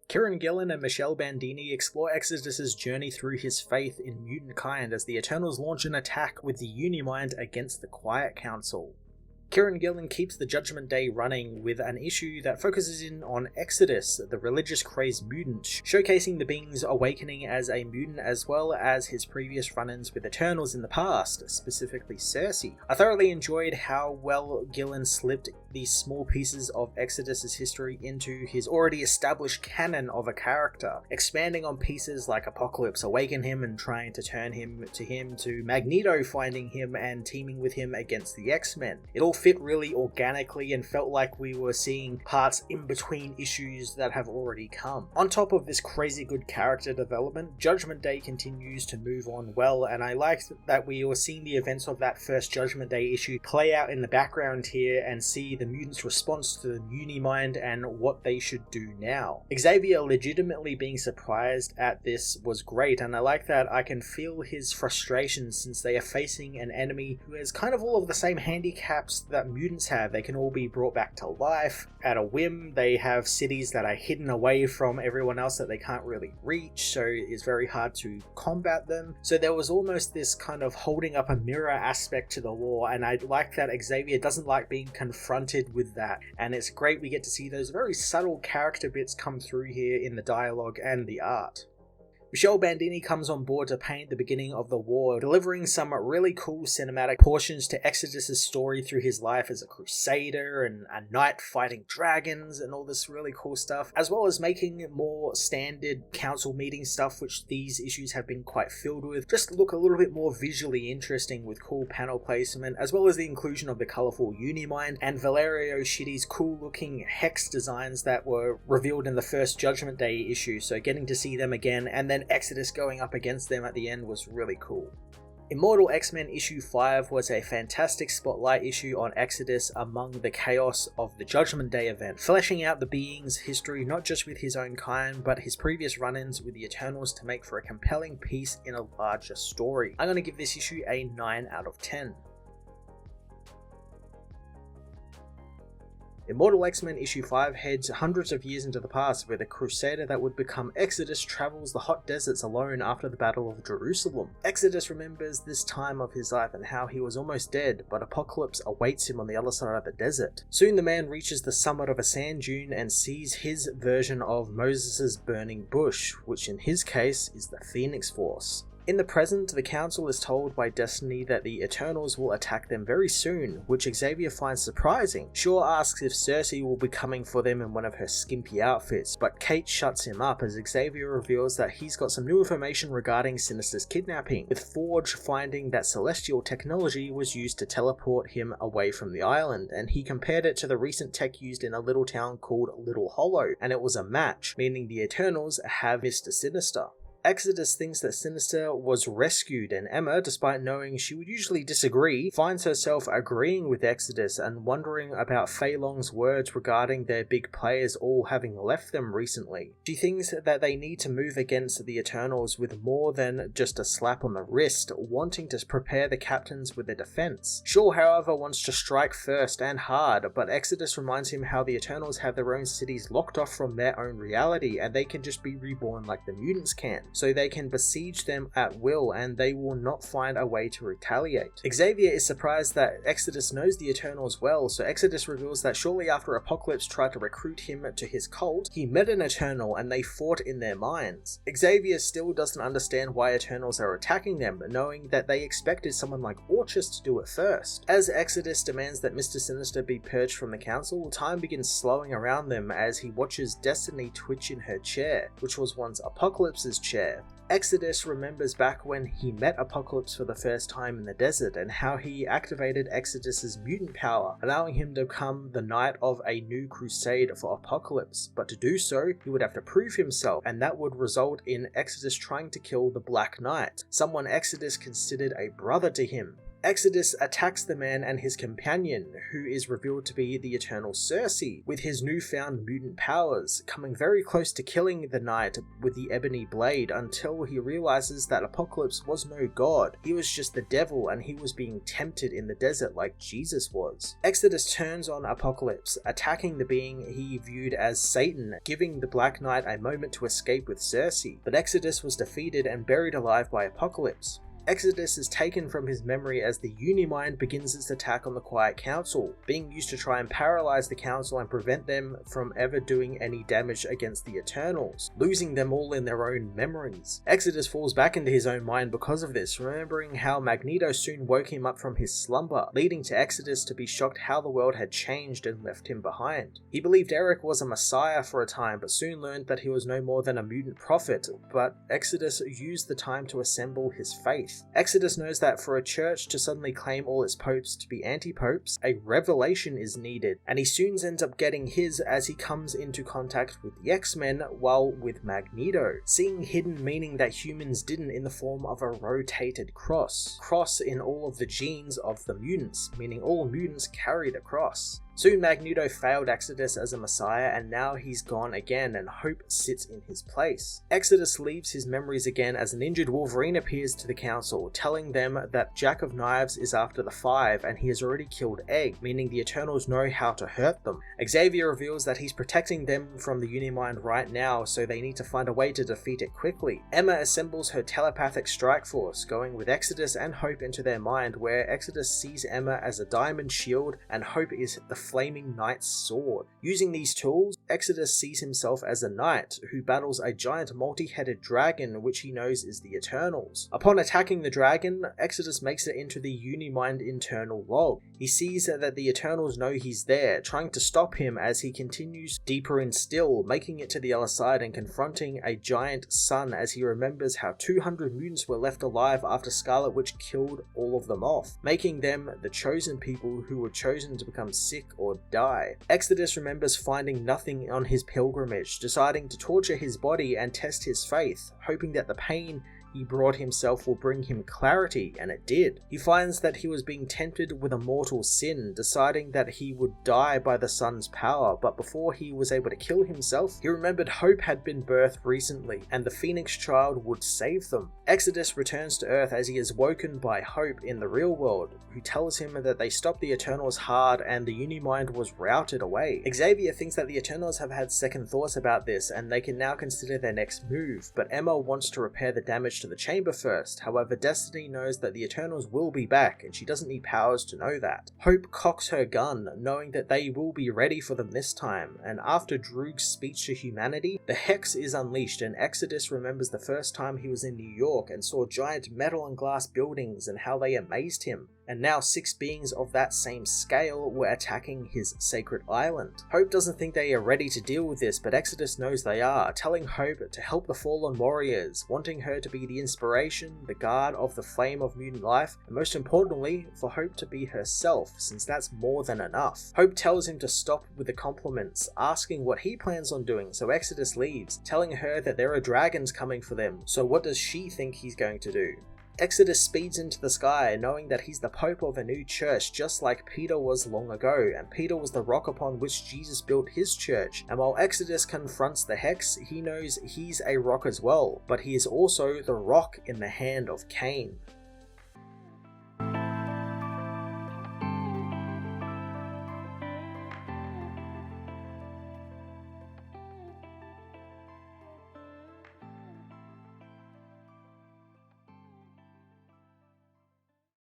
Kieran Gillen and Michelle Bandini explore Exodus's journey through his faith in mutant kind as the Eternals launch an attack with the Uni-Mind against the Quiet Council. Kieran Gillen keeps the Judgement Day running with an issue that focuses in on Exodus, the religious crazed mutant, showcasing the being's awakening as a mutant as well as his previous run-ins with Eternals in the past, specifically Cersei. I thoroughly enjoyed how well Gillen slipped these small pieces of Exodus's history into his already established canon of a character, expanding on pieces like Apocalypse awaken him and trying to turn him to Magneto finding him and teaming with him against the X-Men. It all fit really organically and felt like we were seeing parts in between issues that have already come. On top of this crazy good character development, Judgement Day continues to move on well, and I liked that we were seeing the events of that first Judgement Day issue play out in the background here and see the mutants' response to the Uni-Mind and what they should do now. Xavier legitimately being surprised at this was great, and I like that I can feel his frustration since they are facing an enemy who has kind of all of the same handicaps that mutants have. They can all be brought back to life at a whim. They have cities that are hidden away from everyone else that they can't really reach, so it's very hard to combat them. So there was almost this kind of holding up a mirror aspect to the war, and I like that Xavier doesn't like being confronted with that, and it's great we get to see those very subtle character bits come through here in the dialogue and the art. Michelle Bandini comes on board to paint the beginning of the war, delivering some really cool cinematic portions to Exodus's story through his life as a crusader and a knight fighting dragons and all this really cool stuff, as well as making more standard council meeting stuff, which these issues have been quite filled with, just look a little bit more visually interesting with cool panel placement, as well as the inclusion of the colourful Uni-Mind and Valerio Schitti's cool looking hex designs that were revealed in the first Judgement Day issue, so getting to see them again and then Exodus going up against them at the end was really cool. Immortal X-Men issue 5 was a fantastic spotlight issue on Exodus among the chaos of the Judgement Day event, fleshing out the being's history not just with his own kind, but his previous run-ins with the Eternals to make for a compelling piece in a larger story. I'm going to give this issue a 9 out of 10. Immortal X-Men issue 5 heads hundreds of years into the past, where the Crusader that would become Exodus travels the hot deserts alone after the Battle of Jerusalem. Exodus remembers this time of his life and how he was almost dead, but Apocalypse awaits him on the other side of the desert. Soon the man reaches the summit of a sand dune and sees his version of Moses' burning bush, which in his case is the Phoenix Force. In the present, the Council is told by Destiny that the Eternals will attack them very soon, which Xavier finds surprising. Shaw asks if Cersei will be coming for them in one of her skimpy outfits, but Kate shuts him up as Xavier reveals that he's got some new information regarding Sinister's kidnapping, with Forge finding that celestial technology was used to teleport him away from the island, and he compared it to the recent tech used in a little town called Little Hollow, and it was a match, meaning the Eternals have Mr. Sinister. Exodus thinks that Sinister was rescued, and Emma, despite knowing she would usually disagree, finds herself agreeing with Exodus and wondering about Fei Long's words regarding their big players all having left them recently. She thinks that they need to move against the Eternals with more than just a slap on the wrist, wanting to prepare the captains with a defense. Shaw, however, wants to strike first and hard, but Exodus reminds him how the Eternals have their own cities locked off from their own reality, and they can just be reborn like the mutants can. So they can besiege them at will and they will not find a way to retaliate. Xavier is surprised that Exodus knows the Eternals well, so Exodus reveals that shortly after Apocalypse tried to recruit him to his cult, he met an Eternal and they fought in their minds. Xavier still doesn't understand why Eternals are attacking them, knowing that they expected someone like Orchis to do it first. As Exodus demands that Mr. Sinister be purged from the Council, time begins slowing around them as he watches Destiny twitch in her chair, which was once Apocalypse's chair. Exodus remembers back when he met Apocalypse for the first time in the desert and how he activated Exodus's mutant power, allowing him to become the knight of a new crusade for Apocalypse. But to do so, he would have to prove himself, and that would result in Exodus trying to kill the Black Knight, someone Exodus considered a brother to him. Exodus attacks the man and his companion, who is revealed to be the eternal Circe, with his newfound mutant powers, coming very close to killing the knight with the ebony blade until he realizes that Apocalypse was no god. He was just the devil and he was being tempted in the desert like Jesus was. Exodus turns on Apocalypse, attacking the being he viewed as Satan, giving the Black Knight a moment to escape with Circe, but Exodus was defeated and buried alive by Apocalypse. Exodus is taken from his memory as the Uni-Mind begins its attack on the Quiet Council, being used to try and paralyze the Council and prevent them from ever doing any damage against the Eternals, losing them all in their own memories. Exodus falls back into his own mind because of this, remembering how Magneto soon woke him up from his slumber, leading to Exodus to be shocked how the world had changed and left him behind. He believed Eric was a messiah for a time, but soon learned that he was no more than a mutant prophet, but Exodus used the time to assemble his faith. Exodus knows that for a church to suddenly claim all its popes to be anti-popes, a revelation is needed, and he soon ends up getting his as he comes into contact with the X-Men while with Magneto, seeing hidden meaning that humans didn't in the form of a rotated cross in all of the genes of the mutants, meaning all mutants carry the cross. Soon Magneto failed Exodus as a messiah, and now he's gone again and Hope sits in his place. Exodus leaves his memories again as an injured Wolverine appears to the council, telling them that Jack of Knives is after the Five and he has already killed Egg, meaning the Eternals know how to hurt them. Xavier reveals that he's protecting them from the Uni-Mind right now, so they need to find a way to defeat it quickly. Emma assembles her telepathic strike force, going with Exodus and Hope into their mind, where Exodus sees Emma as a diamond shield and Hope is the flaming knight's sword. Using these tools, Exodus sees himself as a knight who battles a giant multi-headed dragon which he knows is the Eternals. Upon attacking the dragon, Exodus makes it into the Uni-Mind internal log. He sees that the Eternals know he's there, trying to stop him as he continues deeper in still, making it to the other side and confronting a giant sun as he remembers how 200 mutants were left alive after Scarlet Witch killed all of them off, making them the chosen people who were chosen to become sick or die. Exodus remembers finding nothing on his pilgrimage, deciding to torture his body and test his faith, hoping that the pain he brought himself will bring him clarity, and it did. He finds that he was being tempted with a mortal sin, deciding that he would die by the sun's power, but before he was able to kill himself, he remembered Hope had been birthed recently, and the Phoenix child would save them. Exodus returns to Earth as he is woken by Hope in the real world, who tells him that they stopped the Eternals hard and the Uni-Mind was routed away. Xavier thinks that the Eternals have had second thoughts about this and they can now consider their next move, but Emma wants to repair the damage to the chamber first. However, Destiny knows that the Eternals will be back and she doesn't need powers to know that. Hope cocks her gun, knowing that they will be ready for them this time, and after Droog's speech to humanity, the Hex is unleashed and Exodus remembers the first time he was in New York and saw giant metal and glass buildings and how they amazed him. And now 6 beings of that same scale were attacking his sacred island. Hope doesn't think they are ready to deal with this, but Exodus knows they are, telling Hope to help the fallen warriors, wanting her to be the inspiration, the guard of the flame of mutant life, and most importantly, for Hope to be herself, since that's more than enough. Hope tells him to stop with the compliments, asking what he plans on doing, so Exodus leaves, telling her that there are dragons coming for them, so what does she think he's going to do? Exodus speeds into the sky, knowing that he's the Pope of a new church, just like Peter was long ago, and Peter was the rock upon which Jesus built his church. And while Exodus confronts the Hex, he knows he's a rock as well, but he is also the rock in the hand of Cain.